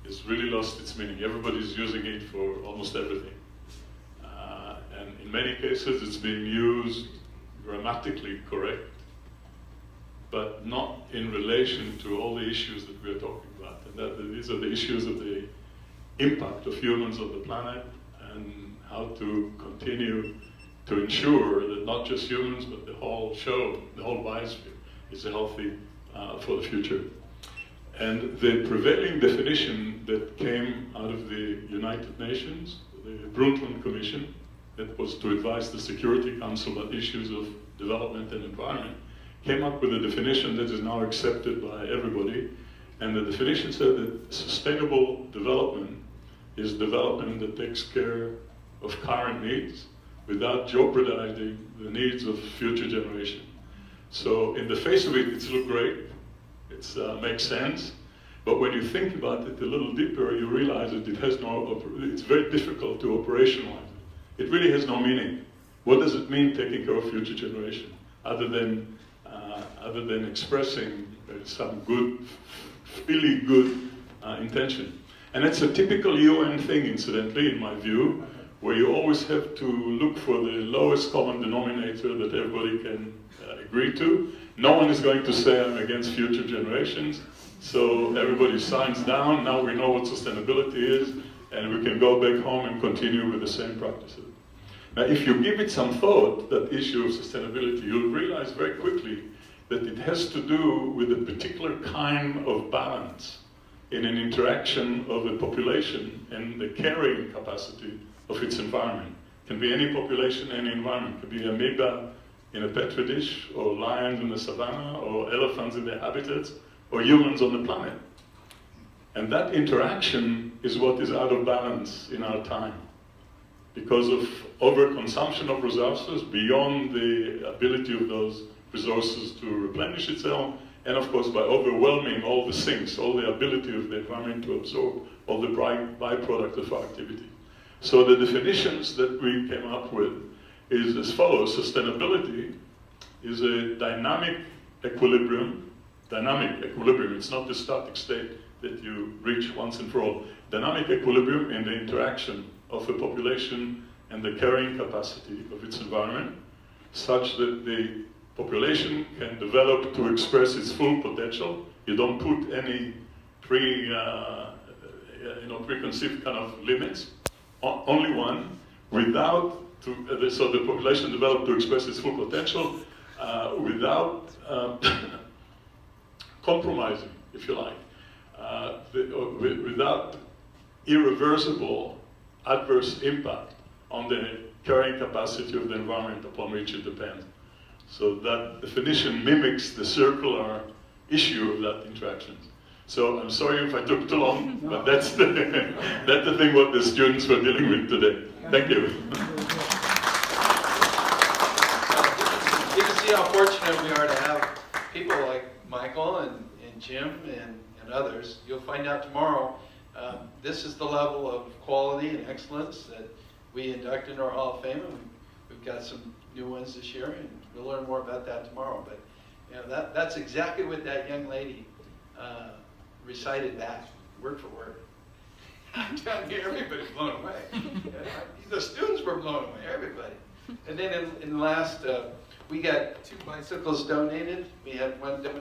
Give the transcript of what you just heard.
It's really lost its meaning. Everybody's using it for almost everything. And in many cases, it's being used grammatically correct, but not in relation to all the issues that we're talking about. And these are the issues of the impact of humans on the planet and how to continue to ensure that not just humans, but the whole show, the whole biosphere is healthy for the future. And the prevailing definition that came out of the United Nations, the Brundtland Commission, that was to advise the Security Council on issues of development and environment, came up with a definition that is now accepted by everybody. And the definition said that sustainable development is development that takes care of current needs without jeopardizing the needs of future generations. So in the face of it, it's look great. It makes sense. But when you think about it a little deeper, you realize that it's very difficult to operationalize it. It really has no meaning. What does it mean taking care of future generations, other than expressing some good, really good intention? And it's a typical UN thing, incidentally, in my view, where you always have to look for the lowest common denominator that everybody can agree to. No one is going to say I'm against future generations, so everybody signs down. Now we know what sustainability is, and we can go back home and continue with the same practices. Now, if you give it some thought, that issue of sustainability, you'll realize very quickly that it has to do with a particular kind of balance in an interaction of a population and the carrying capacity of its environment. It can be any population, any environment. It can be amoeba in a petri dish, or lions in the savannah, or elephants in their habitats, or humans on the planet. And that interaction is what is out of balance in our time, because of overconsumption of resources beyond the ability of those resources to replenish itself, and of course by overwhelming all the sinks, all the ability of the environment to absorb all the byproduct of our activity. So the definitions that we came up with is as follows. Sustainability is a dynamic equilibrium. Dynamic equilibrium, it's not the static state that you reach once and for all. Dynamic equilibrium in the interaction of a population and the carrying capacity of its environment, such that the population can develop to express its full potential. You don't put any preconceived kind of limits, only one, so the population develop to express its full potential without compromising, if you like, without irreversible adverse impact on the carrying capacity of the environment upon which it depends. So that definition mimics the circular issue of that interaction. So I'm sorry if I took too long, but that's the thing what the students were dealing with today. Thank you. You can see how fortunate we are to have people like Michael and Jim and others. You'll find out tomorrow. This is the level of quality and excellence that we induct into our Hall of Fame. And we've got some new ones this year, and we'll learn more about that tomorrow. But you know, that's exactly what that young lady recited back, word for word. Down here, everybody's blown away. The students were blown away, everybody. And then in the last, we got 2 bicycles donated. We had one donated.